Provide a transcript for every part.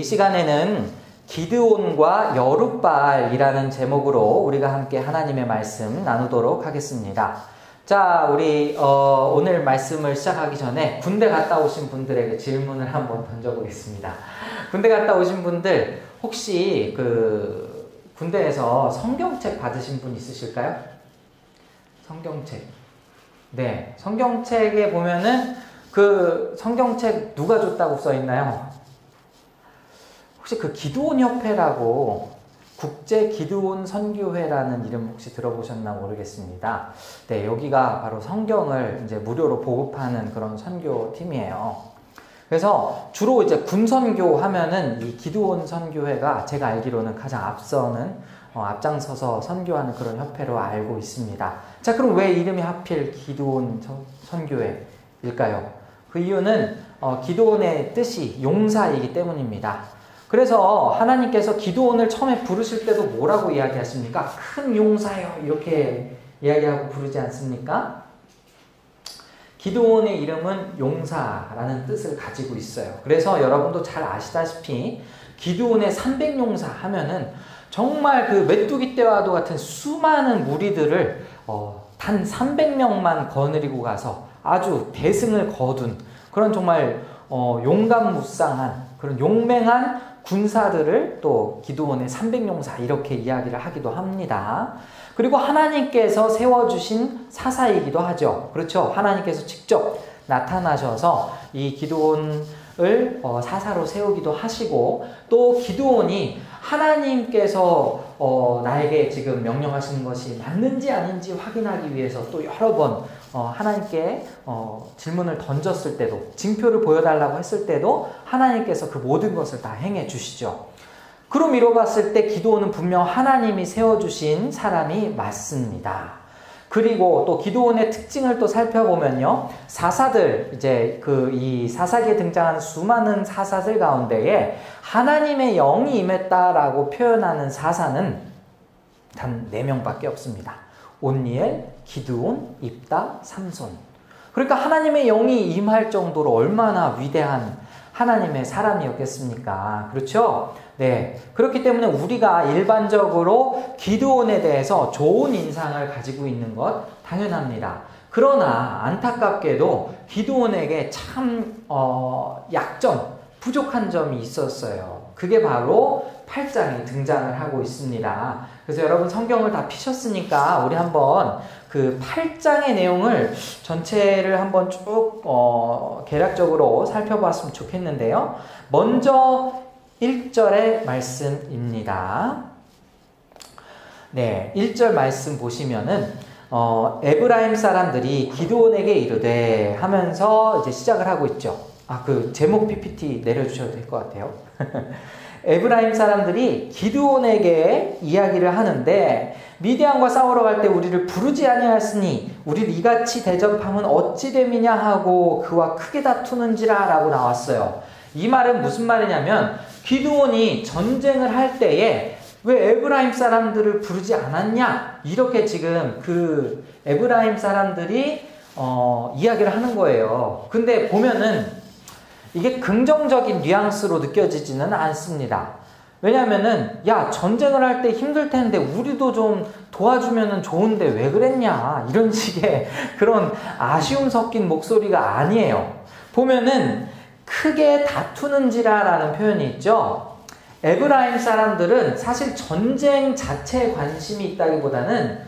시간에는 기드온과 여룻바알이라는 제목으로 우리가 함께 하나님의 말씀 나누도록 하겠습니다. 자, 우리 오늘 말씀을 시작하기 전에 군대 갔다 오신 분들에게 질문을 한번 던져보겠습니다. 군대 갔다 오신 분들 혹시 그 군대에서 성경책 받으신 분 있으실까요? 성경책. 네, 성경책에 보면은 그 성경책 누가 줬다고 써 있나요? 혹시 그 기드온 협회라고 국제 기드온 선교회라는 이름 혹시 들어보셨나 모르겠습니다. 네, 여기가 바로 성경을 이제 무료로 보급하는 그런 선교팀이에요. 그래서 주로 이제 군선교 하면은 이 기드온 선교회가 제가 알기로는 가장 앞장서서 선교하는 그런 협회로 알고 있습니다. 자, 그럼 왜 이름이 하필 기드온 선교회일까요? 그 이유는 기드온의 뜻이 용사이기 때문입니다. 그래서 하나님께서 기드온을 처음에 부르실 때도 뭐라고 이야기하십니까? 큰 용사요 이렇게 이야기하고 부르지 않습니까? 기드온의 이름은 용사라는 뜻을 가지고 있어요. 그래서 여러분도 잘 아시다시피 기드온의 300용사 하면은 정말 그 메뚜기 떼와도 같은 수많은 무리들을 단 300명만 거느리고 가서 아주 대승을 거둔 그런 정말 용감무쌍한 그런 용맹한 군사들을 또 기드온의 300용사 이렇게 이야기를 하기도 합니다. 그리고 하나님께서 세워주신 사사이기도 하죠. 그렇죠? 하나님께서 직접 나타나셔서 이 기드온을 사사로 세우기도 하시고 또 기드온이 하나님께서 나에게 지금 명령하시는 것이 맞는지 아닌지 확인하기 위해서 또 여러 번 하나님께 질문을 던졌을 때도 징표를 보여달라고 했을 때도 하나님께서 그 모든 것을 다 행해 주시죠. 그로 미뤄봤을 때 기드온은 분명 하나님이 세워주신 사람이 맞습니다. 그리고 또 기드온의 특징을 또 살펴보면요, 사사들 이제 이 사사기에 등장하는 수많은 사사들 가운데에 하나님의 영이 임했다라고 표현하는 사사는 단 4명밖에 없습니다. 온니엘, 기드온, 입다, 삼손. 그러니까 하나님의 영이 임할 정도로 얼마나 위대한 하나님의 사람이었겠습니까? 그렇죠? 네. 그렇기 때문에 우리가 일반적으로 기드온에 대해서 좋은 인상을 가지고 있는 것 당연합니다. 그러나 안타깝게도 기드온에게 참 부족한 점이 있었어요. 그게 바로 8장에 등장을 하고 있습니다. 그래서 여러분 성경을 다 피셨으니까 우리 한번 그 8장의 내용을 전체를 한번 쭉 개략적으로 살펴봤으면 좋겠는데요. 먼저 1절의 말씀입니다. 네, 1절 말씀 보시면은 에브라임 사람들이 기드온에게 이르되 하면서 이제 시작을 하고 있죠. 그 제목 PPT 내려주셔도 될 것 같아요. 에브라임 사람들이 기드온에게 이야기를 하는데 미디안과 싸우러 갈 때 우리를 부르지 아니하였으니 우리를 이같이 대접함은 어찌 됨이냐 하고 그와 크게 다투는지라 라고 나왔어요. 이 말은 무슨 말이냐면 기드온이 전쟁을 할 때에 왜 에브라임 사람들을 부르지 않았냐 이렇게 지금 그 에브라임 사람들이 이야기를 하는 거예요. 근데 보면은 이게 긍정적인 뉘앙스로 느껴지지는 않습니다. 왜냐면은 야, 전쟁을 할 때 힘들 텐데 우리도 좀 도와주면은 좋은데 왜 그랬냐 이런 식의 그런 아쉬움 섞인 목소리가 아니에요. 보면은 크게 다투는지라 라는 표현이 있죠. 에브라임 사람들은 사실 전쟁 자체에 관심이 있다기보다는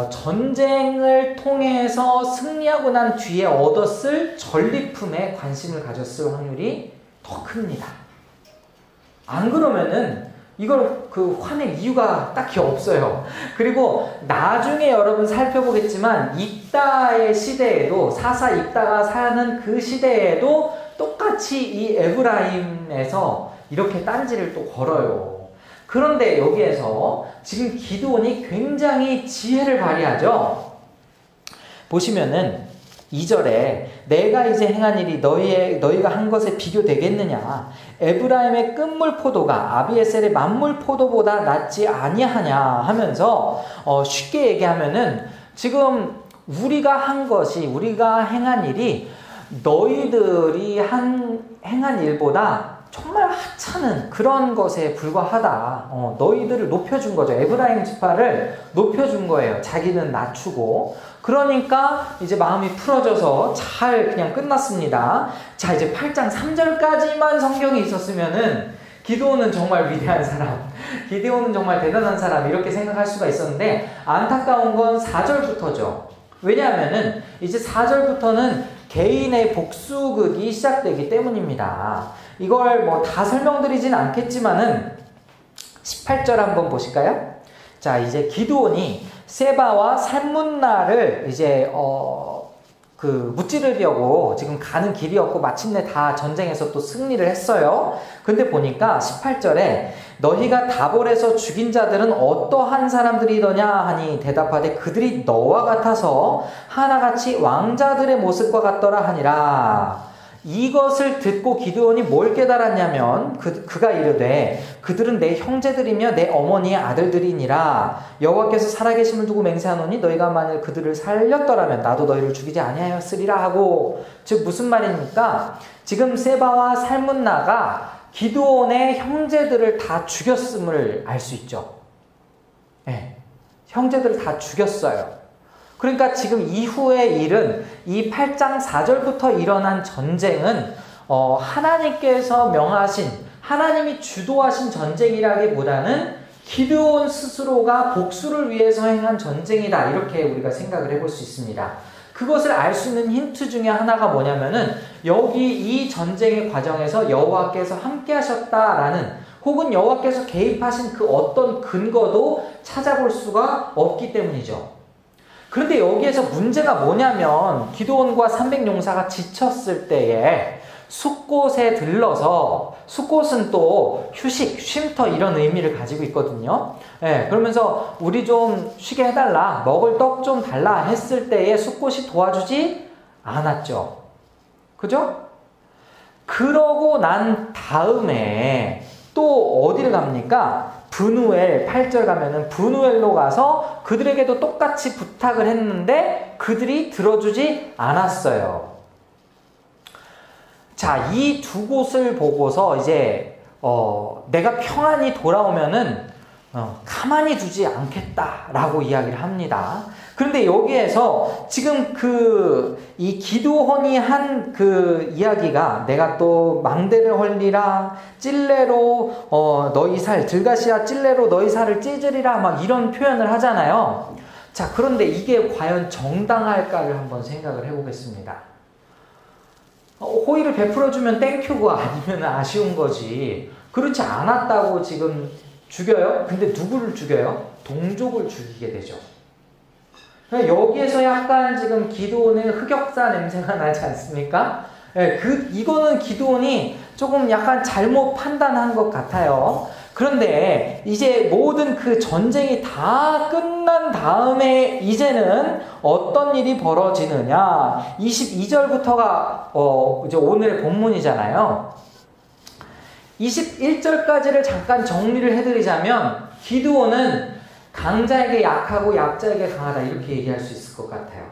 전쟁을 통해서 승리하고 난 뒤에 얻었을 전리품에 관심을 가졌을 확률이 더 큽니다. 안 그러면은 이걸 화낼 이유가 딱히 없어요. 그리고 나중에 여러분 살펴보겠지만 입다의 시대에도 사사 입다가 사는 그 시대에도 똑같이 이 에브라임에서 이렇게 딴지를 또 걸어요. 그런데 여기에서 지금 기드온이 굉장히 지혜를 발휘하죠. 보시면은 2절에 내가 이제 행한 일이 너희가 한 것에 비교되겠느냐. 에브라임의 끝물 포도가 아비에셀의 만물 포도보다 낫지 아니하냐 하면서 쉽게 얘기하면은 지금 우리가 행한 일이 너희들이 행한 일보다 정말 하찮은 그런 것에 불과하다. 너희들을 높여준 거죠. 에브라임 지파를 높여준 거예요. 자기는 낮추고. 그러니까 이제 마음이 풀어져서 잘 그냥 끝났습니다. 자, 이제 8장 3절까지만 성경이 있었으면은 기드온은 정말 위대한 사람, 기드온은 정말 대단한 사람 이렇게 생각할 수가 있었는데 안타까운 건 4절부터죠. 왜냐하면은 이제 4절부터는 개인의 복수극이 시작되기 때문입니다. 이걸 뭐 다 설명드리진 않겠지만은 18절 한번 보실까요? 자, 이제 기드온이 세바와 살문나를 이제 무찌르려고 지금 가는 길이었고 마침내 다 전쟁에서 또 승리를 했어요. 근데 보니까 18절에 너희가 다볼에서 죽인 자들은 어떠한 사람들이더냐 하니 대답하되 그들이 너와 같아서 하나같이 왕자들의 모습과 같더라 하니라. 이것을 듣고 기드온이 뭘 깨달았냐면 그가 이르되 그들은 내 형제들이며 내 어머니의 아들들이니라. 여호와께서 살아계심을 두고 맹세하노니 너희가 만일 그들을 살렸더라면 나도 너희를 죽이지 아니하였으리라 하고. 즉 무슨 말입니까? 지금 세바와 살문나가 기드온의 형제들을 다 죽였음을 알 수 있죠. 네, 형제들을 다 죽였어요. 그러니까 지금 이후의 일은 이 8장 4절부터 일어난 전쟁은 하나님께서 명하신, 하나님이 주도하신 전쟁이라기보다는 기드온 스스로가 복수를 위해서 행한 전쟁이다. 이렇게 우리가 생각을 해볼 수 있습니다. 그것을 알 수 있는 힌트 중에 하나가 뭐냐면은 여기 이 전쟁의 과정에서 여호와께서 함께 하셨다라는, 혹은 여호와께서 개입하신 그 어떤 근거도 찾아볼 수가 없기 때문이죠. 그런데 여기에서 문제가 뭐냐면 기드온과 300용사가 지쳤을 때에 숫곳에 들러서, 숫곳은 또 휴식, 쉼터 이런 의미를 가지고 있거든요. 예, 그러면서 우리 좀 쉬게 해달라, 먹을 떡 좀 달라 했을 때에 숫곳이 도와주지 않았죠. 그죠? 그러고 난 다음에 또 어디를 갑니까? 브누엘, 8절 가면은 브누엘로 가서 그들에게도 똑같이 부탁을 했는데 그들이 들어주지 않았어요. 자, 이 두 곳을 보고서 이제 내가 평안히 돌아오면은 가만히 두지 않겠다라고 이야기를 합니다. 그런데 여기에서 지금 이 기드온이 한 그 이야기가 내가 또 망대를 헐리라, 찔레로 너희 살, 들가시와 찔레로 너희 살을 찢으리라 막 이런 표현을 하잖아요. 자, 그런데 이게 과연 정당할까를 한번 생각을 해보겠습니다. 호의를 베풀어주면 땡큐고 아니면 아쉬운 거지. 그렇지 않았다고 지금 죽여요? 근데 누구를 죽여요? 동족을 죽이게 되죠. 여기에서 약간 지금 기드온의 흑역사 냄새가 나지 않습니까? 네, 이거는 기드온이 조금 약간 잘못 판단한 것 같아요. 그런데 이제 모든 그 전쟁이 다 끝난 다음에 이제는 어떤 일이 벌어지느냐. 22절부터가 이제 오늘의 본문이잖아요. 21절까지를 잠깐 정리를 해드리자면 기드온은 강자에게 약하고 약자에게 강하다 이렇게 얘기할 수 있을 것 같아요.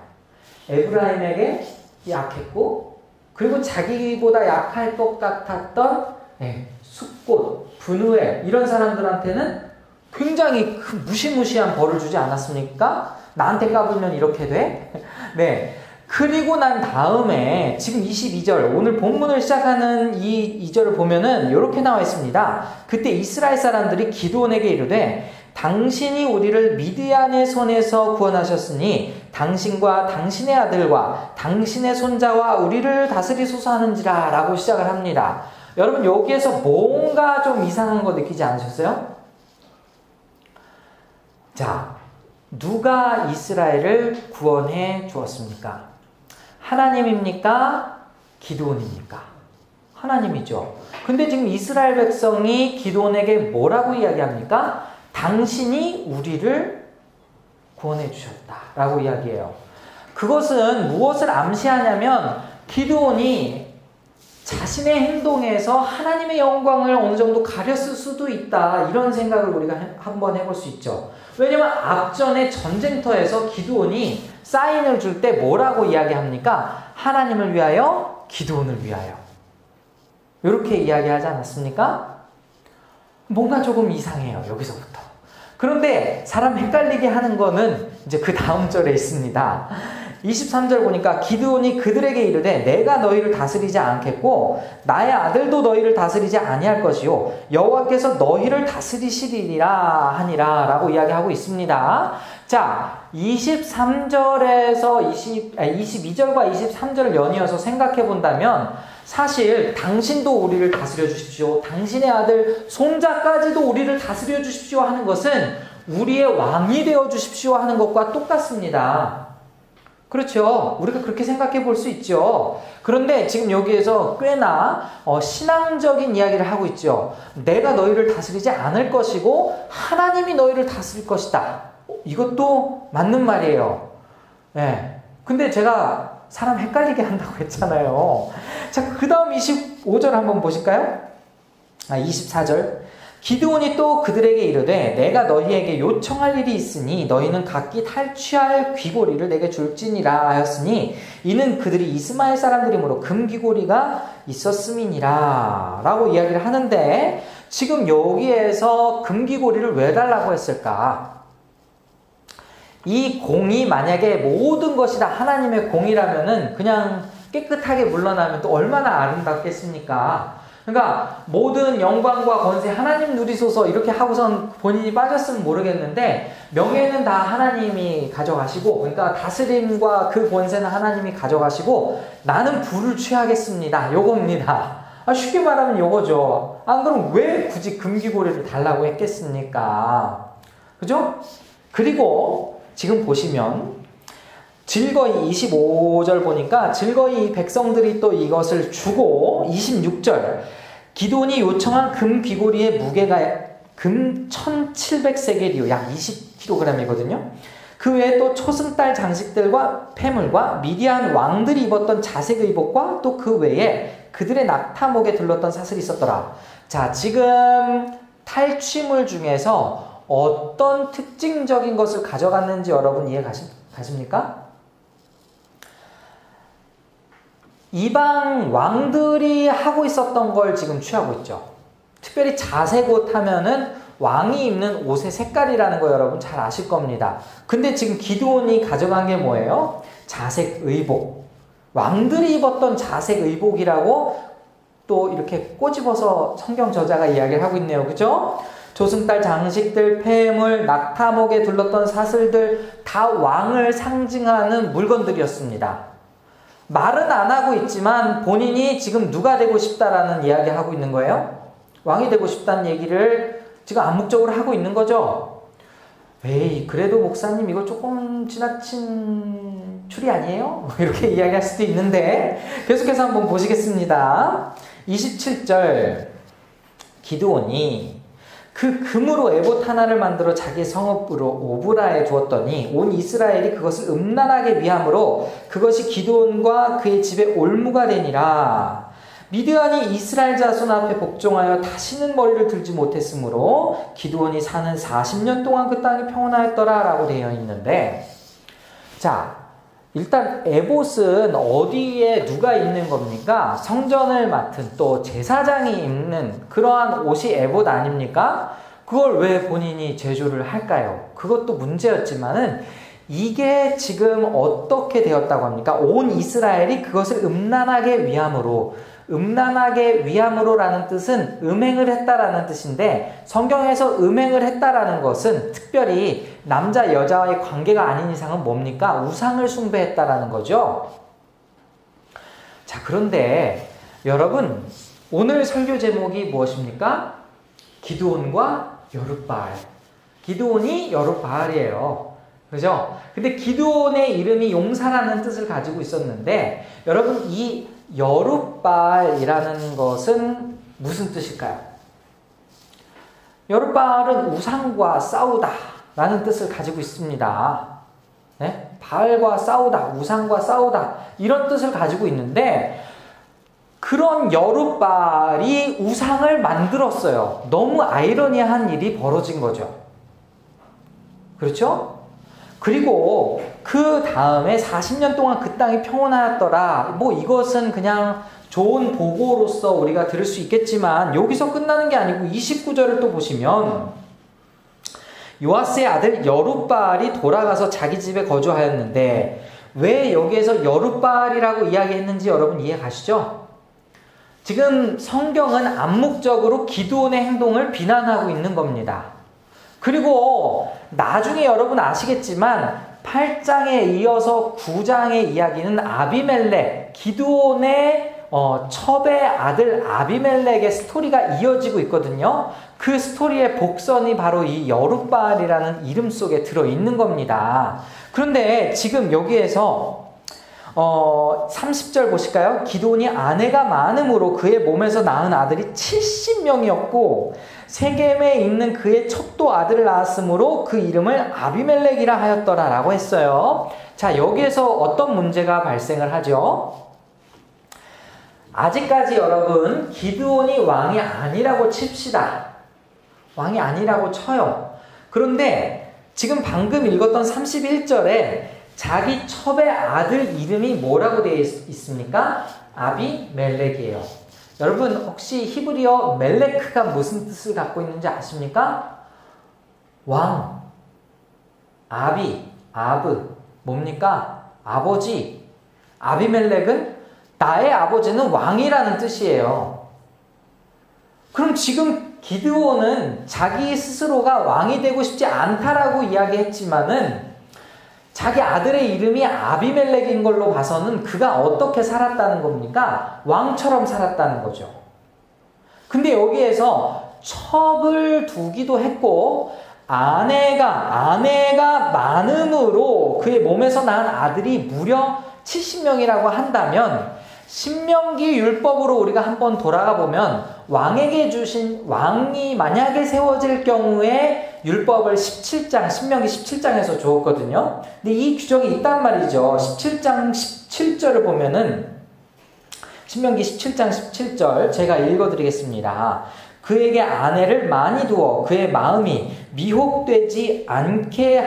에브라임에게 약했고 그리고 자기보다 약할 것 같았던 숫곳, 브누엘 이런 사람들한테는 굉장히 무시무시한 벌을 주지 않았습니까? 나한테 까불면 이렇게 돼? 네. 그리고 난 다음에 지금 22절 오늘 본문을 시작하는 이 2절을 보면은 이렇게 나와 있습니다. 그때 이스라엘 사람들이 기드온에게 이르되 당신이 우리를 미드얀의 손에서 구원하셨으니 당신과 당신의 아들과 당신의 손자와 우리를 다스리소서 하는지라 라고 시작을 합니다. 여러분 여기에서 뭔가 좀 이상한 거 느끼지 않으셨어요? 자, 누가 이스라엘을 구원해 주었습니까? 하나님입니까? 기드온입니까? 하나님이죠. 근데 지금 이스라엘 백성이 기드온에게 뭐라고 이야기합니까? 당신이 우리를 구원해 주셨다라고 이야기해요. 그것은 무엇을 암시하냐면 기드온이 자신의 행동에서 하나님의 영광을 어느 정도 가렸을 수도 있다 이런 생각을 우리가 한번 해볼 수 있죠. 왜냐면 앞전에 전쟁터에서 기드온이 사인을 줄 때 뭐라고 이야기합니까? 하나님을 위하여, 기드온을 위하여. 이렇게 이야기하지 않았습니까? 뭔가 조금 이상해요. 여기서부터. 그런데 사람 헷갈리게 하는 거는 이제 그 다음 절에 있습니다. 23절 보니까 기드온이 그들에게 이르되 내가 너희를 다스리지 않겠고 나의 아들도 너희를 다스리지 아니할 것이요 여호와께서 너희를 다스리시리라 하니라 라고 이야기하고 있습니다. 자, 23절에서 22절과 23절을 연이어서 생각해 본다면 사실 당신도 우리를 다스려 주십시오. 당신의 아들 손자까지도 우리를 다스려 주십시오 하는 것은 우리의 왕이 되어 주십시오 하는 것과 똑같습니다. 그렇죠. 우리가 그렇게 생각해 볼 수 있죠. 그런데 지금 여기에서 꽤나 신앙적인 이야기를 하고 있죠. 내가 너희를 다스리지 않을 것이고 하나님이 너희를 다스릴 것이다. 이것도 맞는 말이에요. 네. 근데 제가 사람 헷갈리게 한다고 했잖아요. 자, 그 다음 25절 한번 보실까요? 24절. 기드온이 또 그들에게 이르되 내가 너희에게 요청할 일이 있으니 너희는 각기 탈취할 귀고리를 내게 줄지니라 하였으니 이는 그들이 이스마엘 사람들이므로 금귀고리가 있었음이니라 라고 이야기를 하는데 지금 여기에서 금귀고리를 왜 달라고 했을까? 이 공이 만약에 모든 것이 다 하나님의 공이라면은 그냥 깨끗하게 물러나면 또 얼마나 아름답겠습니까? 그러니까 모든 영광과 권세 하나님 누리소서 이렇게 하고선 본인이 빠졌으면 모르겠는데 명예는 다 하나님이 가져가시고 그러니까 다스림과 그 권세는 하나님이 가져가시고 나는 부를 취하겠습니다. 요겁니다. 쉽게 말하면 요거죠. 안 그럼 왜 굳이 금귀고리를 달라고 했겠습니까? 그죠? 그리고 지금 보시면 즐거이 25절 보니까 즐거이 백성들이 또 이것을 주고 26절 기드온이 요청한 금 귀고리의 무게가 금 1700세겔이요. 약 20kg이거든요. 그 외에 또 초승달 장식들과 폐물과 미디안 왕들이 입었던 자색 의복과 또 그 외에 그들의 낙타목에 둘렀던 사슬이 있었더라. 자, 지금 탈취물 중에서 어떤 특징적인 것을 가져갔는지 여러분 이해 가십니까? 이방 왕들이 하고 있었던 걸 지금 취하고 있죠. 특별히 자색 옷 하면은 왕이 입는 옷의 색깔이라는 거 여러분 잘 아실 겁니다. 근데 지금 기드온이 가져간 게 뭐예요? 자색 의복. 왕들이 입었던 자색 의복이라고 또 이렇게 꼬집어서 성경 저자가 이야기를 하고 있네요. 그죠? 조승달 장식들, 폐물, 낙타목에 둘렀던 사슬들 다 왕을 상징하는 물건들이었습니다. 말은 안 하고 있지만 본인이 지금 누가 되고 싶다라는 이야기 하고 있는 거예요. 왕이 되고 싶다는 얘기를 지금 암묵적으로 하고 있는 거죠. 에이, 그래도 목사님 이거 조금 지나친 추리 아니에요? 이렇게 이야기할 수도 있는데 계속해서 한번 보시겠습니다. 27절 기드온이 그 금으로 에봇 하나를 만들어 자기 성읍으로 오브라에 두었더니 온 이스라엘이 그것을 음란하게 위함으로 그것이 기드온과 그의 집에 올무가 되니라. 미드안이 이스라엘 자손 앞에 복종하여 다시는 머리를 들지 못했으므로 기드온이 사는 40년 동안 그 땅이 평온하였더라 라고 되어 있는데, 자, 일단 에봇은 어디에 누가 입는 겁니까? 성전을 맡은 또 제사장이 입는 그러한 옷이 에봇 아닙니까? 그걸 왜 본인이 제조를 할까요? 그것도 문제였지만은 이게 지금 어떻게 되었다고 합니까? 온 이스라엘이 그것을 음란하게 위함으로, 음란하게 위함으로라는 뜻은 음행을 했다라는 뜻인데, 성경에서 음행을 했다라는 것은 특별히 남자 여자와의 관계가 아닌 이상은 뭡니까? 우상을 숭배했다라는 거죠. 자, 그런데 여러분, 오늘 설교 제목이 무엇입니까? 기드온과 여룻바알. 기드온이 여룻바알이에요. 그죠? 근데 기드온의 이름이 용사라는 뜻을 가지고 있었는데, 여러분 이 여룻바알이라는 것은 무슨 뜻일까요? 여룻바알은 우상과 싸우다 라는 뜻을 가지고 있습니다. 네? 바알과 싸우다, 우상과 싸우다 이런 뜻을 가지고 있는데, 그런 여룻바알이 우상을 만들었어요. 너무 아이러니한 일이 벌어진 거죠. 그렇죠? 그리고 그 다음에 40년 동안 그 땅이 평온하였더라. 뭐 이것은 그냥 좋은 보고로서 우리가 들을 수 있겠지만 여기서 끝나는 게 아니고 29절을 또 보시면 요아스의 아들 여룻바알이 돌아가서 자기 집에 거주하였는데 왜 여기에서 여룻바알이라고 이야기했는지 여러분 이해 가시죠? 지금 성경은 암묵적으로 기드온의 행동을 비난하고 있는 겁니다. 그리고 나중에 여러분 아시겠지만 8장에 이어서 9장의 이야기는 아비멜렉, 기드온의 첩의 아들 아비멜렉의 스토리가 이어지고 있거든요. 그 스토리의 복선이 바로 이 여룻바알이라는 이름 속에 들어있는 겁니다. 그런데 지금 여기에서 30절 보실까요? 기드온이 아내가 많음으로 그의 몸에서 낳은 아들이 70명이었고 세겜에 있는 그의 첩도 아들을 낳았으므로 그 이름을 아비멜렉이라 하였더라 라고 했어요. 자, 여기에서 어떤 문제가 발생을 하죠? 아직까지 여러분 기드온이 왕이 아니라고 칩시다. 왕이 아니라고 쳐요. 그런데 지금 방금 읽었던 31절에 자기 첩의 아들 이름이 뭐라고 되어 있습니까? 아비멜렉이에요. 여러분 혹시 히브리어 멜레크가 무슨 뜻을 갖고 있는지 아십니까? 왕, 아비, 아브, 뭡니까? 아버지. 아비멜렉은 나의 아버지는 왕이라는 뜻이에요. 그럼 지금 기드온은 자기 스스로가 왕이 되고 싶지 않다라고 이야기했지만은 자기 아들의 이름이 아비멜렉인 걸로 봐서는 그가 어떻게 살았다는 겁니까? 왕처럼 살았다는 거죠. 근데 여기에서 첩을 두기도 했고 아내가 많음으로 그의 몸에서 낳은 아들이 무려 70명이라고 한다면 신명기 율법으로 우리가 한번 돌아가 보면 왕에게 주신 왕이 만약에 세워질 경우에 율법을 17장, 신명기 17장에서 주었거든요. 근데 이 규정이 있단 말이죠. 17장 17절을 보면은 신명기 17장 17절 제가 읽어드리겠습니다. 그에게 아내를 많이 두어 그의 마음이 미혹되지 않게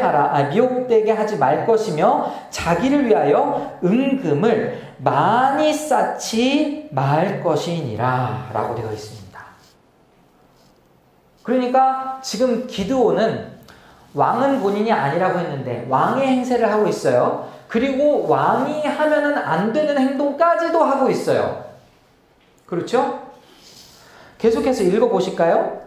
미혹되게 하지 말 것이며 자기를 위하여 은금을 많이 쌓지 말 것이니라 라고 되어 있습니다. 그러니까 지금 기드온은 왕은 본인이 아니라고 했는데 왕의 행세를 하고 있어요. 그리고 왕이 하면은 안 되는 행동까지도 하고 있어요. 그렇죠? 계속해서 읽어보실까요?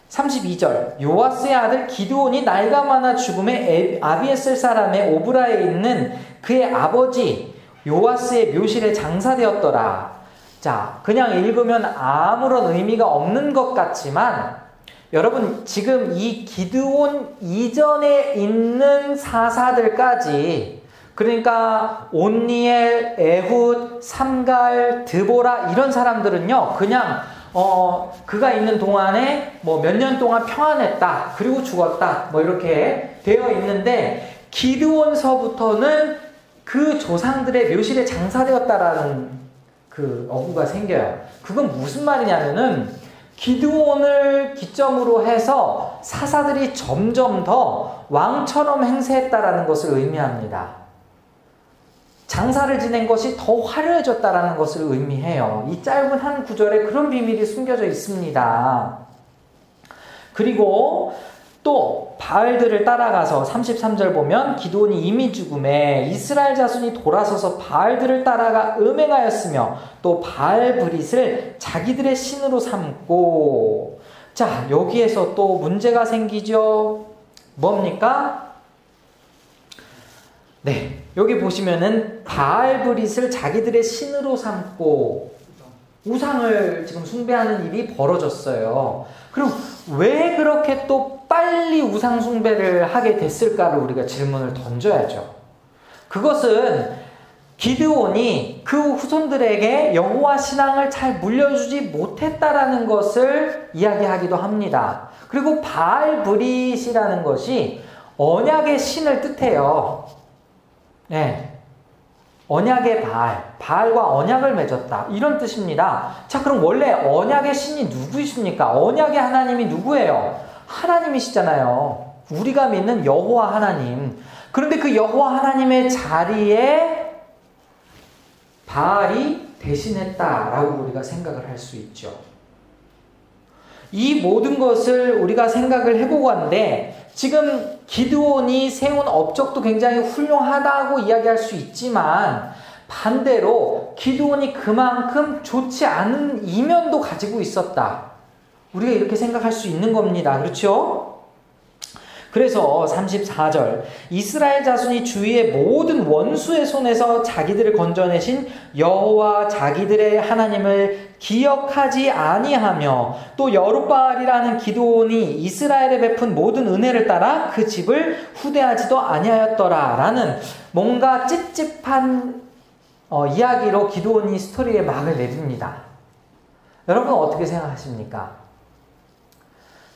32절 요아스의 아들 기드온이 나이가 많아 죽음에 아비에셀 사람의 오브라에 있는 그의 아버지 요아스의 묘실에 장사되었더라. 자, 그냥 읽으면 아무런 의미가 없는 것 같지만 여러분 지금 이 기드온 이전에 있는 사사들까지 그러니까 온니엘, 에훗, 삼갈, 드보라 이런 사람들은요 그냥 그가 있는 동안에 뭐 몇 년 동안 평안했다 그리고 죽었다 뭐 이렇게 되어 있는데 기드온서부터는 그 조상들의 묘실에 장사되었다라는 그 어구가 생겨요. 그건 무슨 말이냐면은 기드온을 기점으로 해서 사사들이 점점 더 왕처럼 행세했다라는 것을 의미합니다. 장사를 지낸 것이 더 화려해졌다라는 것을 의미해요. 이 짧은 한 구절에 그런 비밀이 숨겨져 있습니다. 그리고 또 바알들을 따라가서 33절 보면 기드온이 이미 죽음에 이스라엘 자손이 돌아서서 바알들을 따라가 음행하였으며 또 바알브릿을 자기들의 신으로 삼고 자 여기에서 또 문제가 생기죠. 뭡니까? 네, 여기 보시면은 바알브릿을 자기들의 신으로 삼고 우상을 지금 숭배하는 일이 벌어졌어요. 그럼 왜 그렇게 또 빨리 우상 숭배를 하게 됐을까를 우리가 질문을 던져야죠. 그것은 기드온이 그 후손들에게 여호와 신앙을 잘 물려주지 못했다라는 것을 이야기하기도 합니다. 그리고 바알브릿이라는 것이 언약의 신을 뜻해요. 네. 언약의 바알과 언약을 맺었다. 이런 뜻입니다. 자, 그럼 원래 언약의 신이 누구이십니까? 언약의 하나님이 누구예요? 하나님이시잖아요. 우리가 믿는 여호와 하나님. 그런데 그 여호와 하나님의 자리에 바알이 대신했다라고 우리가 생각을 할 수 있죠. 이 모든 것을 우리가 생각을 해보고 하는데 지금 기드온이 세운 업적도 굉장히 훌륭하다고 이야기할 수 있지만 반대로 기드온이 그만큼 좋지 않은 이면도 가지고 있었다. 우리가 이렇게 생각할 수 있는 겁니다. 그렇죠? 그래서 34절 이스라엘 자손이 주위의 모든 원수의 손에서 자기들을 건져내신 여호와 자기들의 하나님을 기억하지 아니하며 또 여룻바알이라는 기드온이 이스라엘에 베푼 모든 은혜를 따라 그 집을 후대하지도 아니하였더라 라는 뭔가 찝찝한 이야기로 기드온이 스토리의 막을 내립니다. 여러분 어떻게 생각하십니까?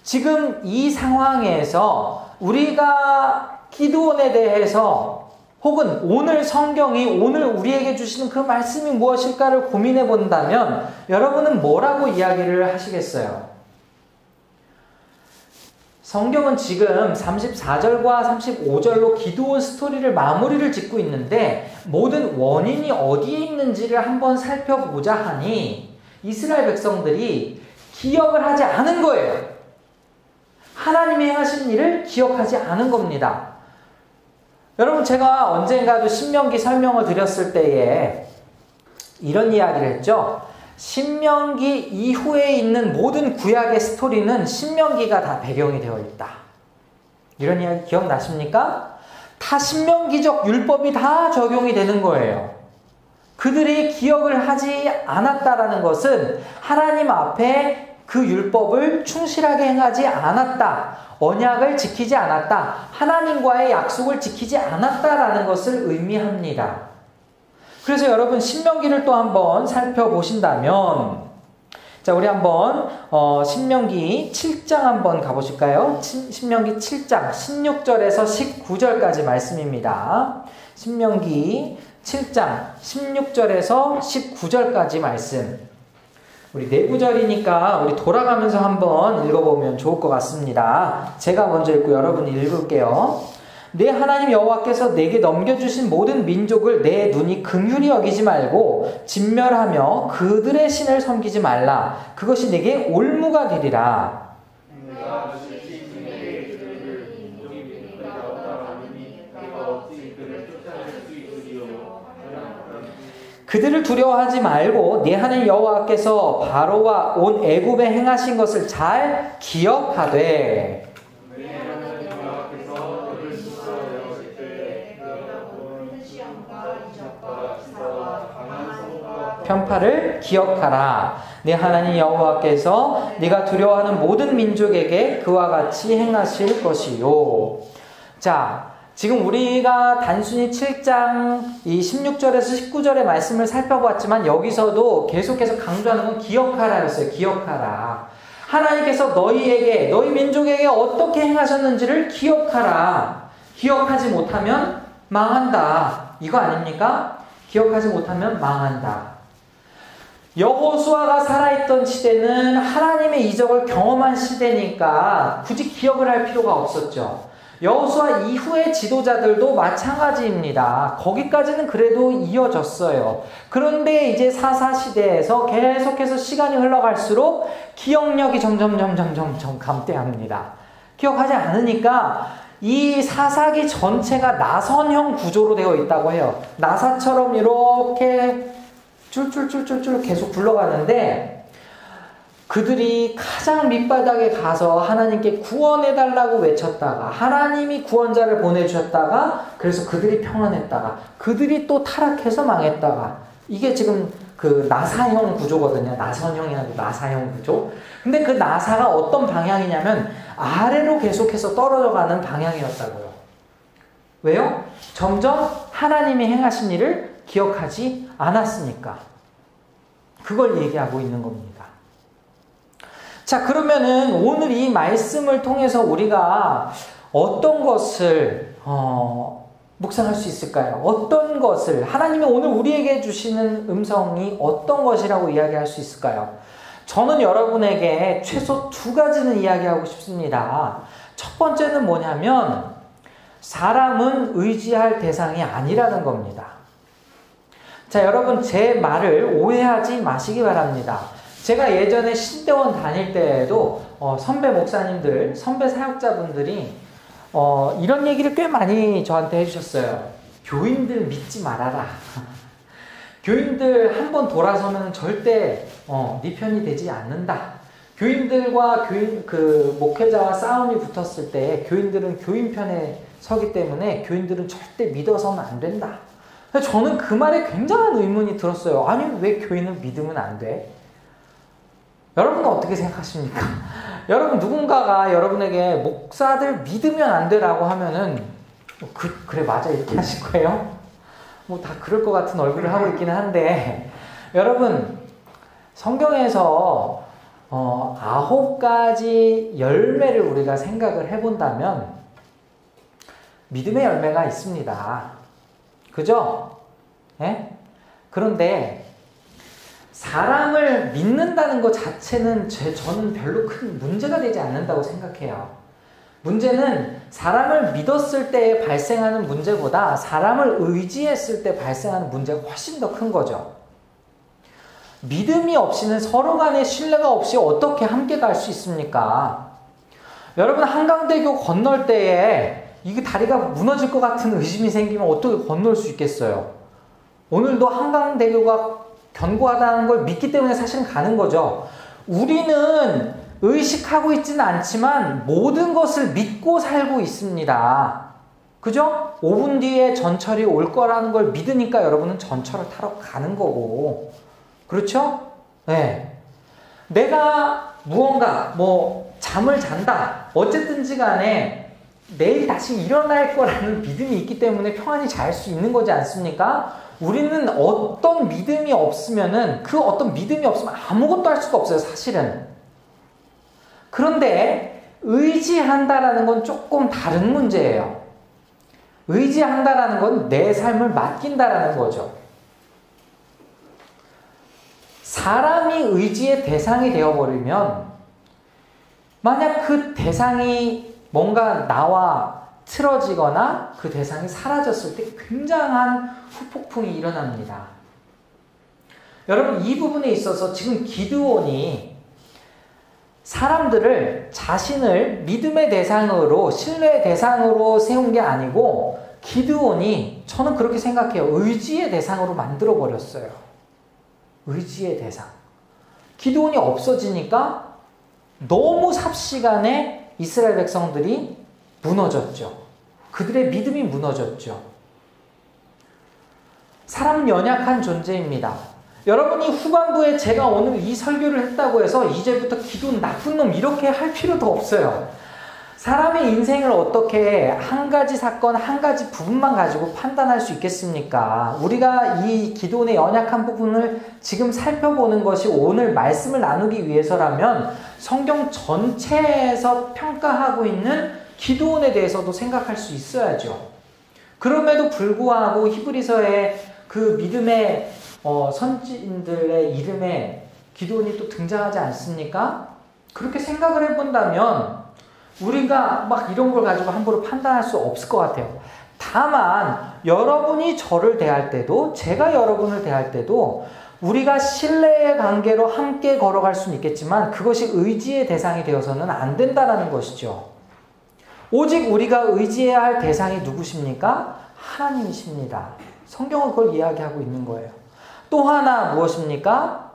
지금 이 상황에서 우리가 기드온에 대해서 혹은 오늘 성경이 오늘 우리에게 주시는 그 말씀이 무엇일까를 고민해 본다면 여러분은 뭐라고 이야기를 하시겠어요? 성경은 지금 34절과 35절로 기드온 스토리를 마무리를 짓고 있는데 모든 원인이 어디에 있는지를 한번 살펴보자 하니 이스라엘 백성들이 기억을 하지 않은 거예요. 하나님이 행하신 일을 기억하지 않은 겁니다. 여러분 제가 언젠가도 신명기 설명을 드렸을 때에 이런 이야기를 했죠. 신명기 이후에 있는 모든 구약의 스토리는 신명기가 다 배경이 되어 있다. 이런 이야기 기억나십니까? 다 신명기적 율법이 다 적용이 되는 거예요. 그들이 기억을 하지 않았다라는 것은 하나님 앞에 그 율법을 충실하게 행하지 않았다. 언약을 지키지 않았다. 하나님과의 약속을 지키지 않았다라는 것을 의미합니다. 그래서 여러분 신명기를 또 한번 살펴보신다면 자 우리 한번 신명기 7장 한번 가보실까요? 신명기 7장 16절에서 19절까지 말씀입니다. 신명기 7장 16절에서 19절까지 말씀. 우리 네 구절이니까 우리 돌아가면서 한번 읽어보면 좋을 것 같습니다. 제가 먼저 읽고 여러분이 읽을게요. 내 하나님 여호와께서 내게 넘겨주신 모든 민족을 내 눈이 긍휼히 여기지 말고 진멸하며 그들의 신을 섬기지 말라. 그것이 내게 올무가 되리라. 그들을 두려워하지 말고 네 하나님 여호와께서 바로와 온 애굽에 행하신 것을 잘 기억하되 편파를 기억하라. 네 하나님 여호와께서 네가 두려워하는 모든 민족에게 그와 같이 행하실 것이요. 자, 지금 우리가 단순히 7장 이 16절에서 19절의 말씀을 살펴봤지만 여기서도 계속해서 강조하는 건 기억하라였어요. 기억하라. 하나님께서 너희에게, 너희 민족에게 어떻게 행하셨는지를 기억하라. 기억하지 못하면 망한다. 이거 아닙니까? 기억하지 못하면 망한다. 여호수아가 살아있던 시대는 하나님의 이적을 경험한 시대니까 굳이 기억을 할 필요가 없었죠. 여호수아 이후의 지도자들도 마찬가지입니다. 거기까지는 그래도 이어졌어요. 그런데 이제 사사시대에서 계속해서 시간이 흘러갈수록 기억력이 점점 감퇴합니다. 기억하지 않으니까 이 사사기 전체가 나선형 구조로 되어 있다고 해요. 나사처럼 이렇게 줄 계속 굴러가는데 그들이 가장 밑바닥에 가서 하나님께 구원해달라고 외쳤다가 하나님이 구원자를 보내주셨다가 그래서 그들이 평안했다가 그들이 또 타락해서 망했다가 이게 지금 그 나사형 구조거든요. 나선형이 아니고 나사형 구조. 근데 그 나사가 어떤 방향이냐면 아래로 계속해서 떨어져가는 방향이었다고요. 왜요? 점점 하나님이 행하신 일을 기억하지 않았으니까. 그걸 얘기하고 있는 겁니다. 자, 그러면은 오늘 이 말씀을 통해서 우리가 어떤 것을 묵상할 수 있을까요? 어떤 것을 하나님이 오늘 우리에게 주시는 음성이 어떤 것이라고 이야기할 수 있을까요? 저는 여러분에게 최소 두 가지는 이야기하고 싶습니다. 첫 번째는 뭐냐면 사람은 의지할 대상이 아니라는 겁니다. 자, 여러분 제 말을 오해하지 마시기 바랍니다. 제가 예전에 신대원 다닐 때에도 선배 목사님들, 선배 사역자분들이 이런 얘기를 꽤 많이 저한테 해주셨어요. 교인들 믿지 말아라. 교인들 한번 돌아서면 절대 네 편이 되지 않는다. 교인들과 목회자와 싸움이 붙었을 때 교인들은 교인 편에 서기 때문에 교인들은 절대 믿어서는 안 된다. 저는 그 말에 굉장한 의문이 들었어요. 아니, 왜 교인을 믿으면 안 돼? 여러분은 어떻게 생각하십니까? 여러분 누군가가 여러분에게 목사들 믿으면 안 되라고 하면은 그래 맞아 이렇게 하실 거예요? 뭐 다 그럴 것 같은 얼굴을 하고 있기는 한데 여러분 성경에서 9가지 열매를 우리가 생각을 해본다면 믿음의 열매가 있습니다. 그죠? 예? 그런데 사람을 믿는다는 것 자체는 저는 별로 큰 문제가 되지 않는다고 생각해요. 문제는 사람을 믿었을 때 발생하는 문제보다 사람을 의지했을 때 발생하는 문제가 훨씬 더 큰 거죠. 믿음이 없이는 서로 간의 신뢰가 없이 어떻게 함께 갈 수 있습니까? 여러분 한강대교 건널 때에 이게 다리가 무너질 것 같은 의심이 생기면 어떻게 건널 수 있겠어요? 오늘도 한강대교가 견고하다는 걸 믿기 때문에 사실은 가는 거죠. 우리는 의식하고 있지는 않지만 모든 것을 믿고 살고 있습니다. 그죠? 5분 뒤에 전철이 올 거라는 걸 믿으니까 여러분은 전철을 타러 가는 거고. 그렇죠? 네. 내가 무언가 잠을 잔다. 어쨌든지 간에 내일 다시 일어날 거라는 믿음이 있기 때문에 평안히 잘 수 있는 거지 않습니까? 우리는 어떤 믿음이 없으면은 그 어떤 믿음이 없으면 아무것도 할 수가 없어요, 사실은. 그런데 의지한다라는 건 조금 다른 문제예요. 의지한다라는 건 내 삶을 맡긴다라는 거죠. 사람이 의지의 대상이 되어버리면 만약 그 대상이 뭔가 나와 틀어지거나 그 대상이 사라졌을 때 굉장한 후폭풍이 일어납니다. 여러분 이 부분에 있어서 지금 기드온이 사람들을 자신을 믿음의 대상으로 신뢰의 대상으로 세운 게 아니고 기드온이 저는 그렇게 생각해요. 의지의 대상으로 만들어 버렸어요. 의지의 대상. 기드온이 없어지니까 너무 삽시간에 이스라엘 백성들이 무너졌죠. 그들의 믿음이 무너졌죠. 사람은 연약한 존재입니다. 여러분이 후반부에 제가 오늘 이 설교를 했다고 해서 이제부터 기드온 나쁜 놈 이렇게 할 필요도 없어요. 사람의 인생을 어떻게 한 가지 사건, 한 가지 부분만 가지고 판단할 수 있겠습니까? 우리가 이 기드온의 연약한 부분을 지금 살펴보는 것이 오늘 말씀을 나누기 위해서라면 성경 전체에서 평가하고 있는 기드온에 대해서도 생각할 수 있어야죠. 그럼에도 불구하고 히브리서에 그 믿음의 선지인들의 이름에 기드온이 또 등장하지 않습니까? 그렇게 생각을 해본다면 우리가 막 이런 걸 가지고 함부로 판단할 수 없을 것 같아요. 다만 여러분이 저를 대할 때도 제가 여러분을 대할 때도 우리가 신뢰의 관계로 함께 걸어갈 수는 있겠지만 그것이 의지의 대상이 되어서는 안 된다는 것이죠. 오직 우리가 의지해야 할 대상이 누구십니까? 하나님이십니다. 성경은 그걸 이야기하고 있는 거예요. 또 하나 무엇입니까?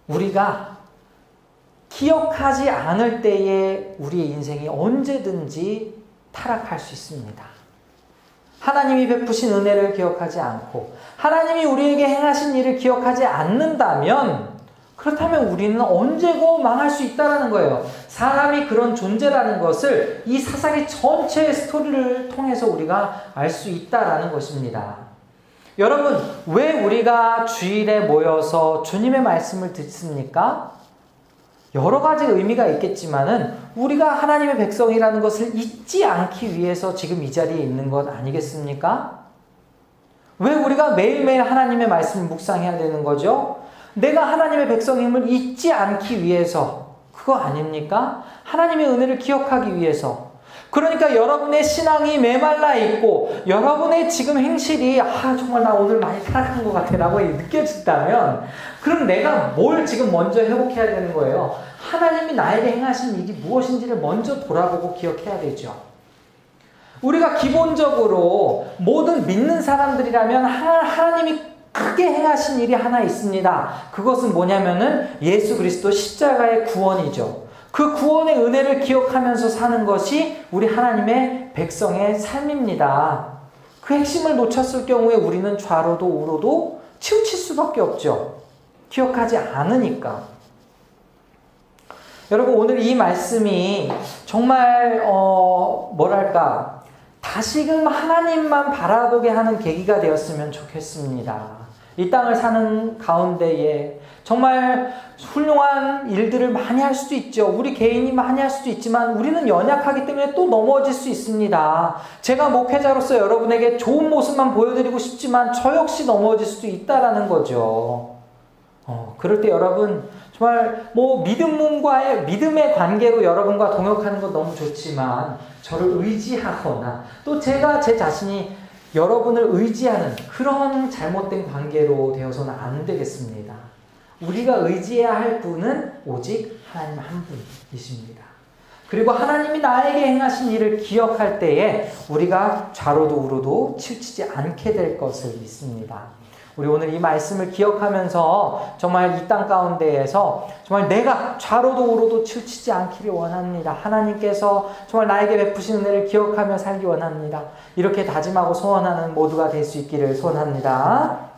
우리가 기억하지 않을 때에 우리의 인생이 언제든지 타락할 수 있습니다. 하나님이 베푸신 은혜를 기억하지 않고 하나님이 우리에게 행하신 일을 기억하지 않는다면 그렇다면 우리는 언제고 망할 수 있다는 거예요. 사람이 그런 존재라는 것을 이 사사기 전체의 스토리를 통해서 우리가 알 수 있다는 것입니다. 여러분, 왜 우리가 주일에 모여서 주님의 말씀을 듣습니까? 여러 가지 의미가 있겠지만은 우리가 하나님의 백성이라는 것을 잊지 않기 위해서 지금 이 자리에 있는 것 아니겠습니까? 왜 우리가 매일매일 하나님의 말씀을 묵상해야 되는 거죠? 내가 하나님의 백성임을 잊지 않기 위해서 그거 아닙니까? 하나님의 은혜를 기억하기 위해서 그러니까 여러분의 신앙이 메말라 있고 여러분의 지금 행실이 정말 나 오늘 많이 타락한 것 같아 라고 느껴진다면 그럼 내가 뭘 지금 먼저 회복해야 되는 거예요? 하나님이 나에게 행하신 일이 무엇인지를 먼저 돌아보고 기억해야 되죠. 우리가 기본적으로 모든 믿는 사람들이라면 하나님이 크게 행하신 일이 하나 있습니다. 그것은 뭐냐면은 예수 그리스도 십자가의 구원이죠. 그 구원의 은혜를 기억하면서 사는 것이 우리 하나님의 백성의 삶입니다. 그 핵심을 놓쳤을 경우에 우리는 좌로도 우로도 치우칠 수밖에 없죠. 기억하지 않으니까. 여러분 오늘 이 말씀이 정말 뭐랄까 다시금 하나님만 바라보게 하는 계기가 되었으면 좋겠습니다. 이 땅을 사는 가운데에 정말 훌륭한 일들을 많이 할 수도 있죠. 우리 개인이 많이 할 수도 있지만 우리는 연약하기 때문에 또 넘어질 수 있습니다. 제가 목회자로서 여러분에게 좋은 모습만 보여드리고 싶지만 저 역시 넘어질 수도 있다라는 거죠. 그럴 때 여러분 정말 믿음의 관계로 여러분과 동역하는 건 너무 좋지만 저를 의지하거나 또 제가 제 자신이 여러분을 의지하는 그런 잘못된 관계로 되어서는 안 되겠습니다. 우리가 의지해야 할 분은 오직 하나님 한 분이십니다. 그리고 하나님이 나에게 행하신 일을 기억할 때에 우리가 좌로도 우로도 치우치지 않게 될 것을 믿습니다. 우리 오늘 이 말씀을 기억하면서 정말 이 땅 가운데에서 정말 내가 좌로도 우로도 치우치지 않기를 원합니다. 하나님께서 정말 나에게 베푸신 은혜를 기억하며 살기 원합니다. 이렇게 다짐하고 소원하는 모두가 될 수 있기를 소원합니다.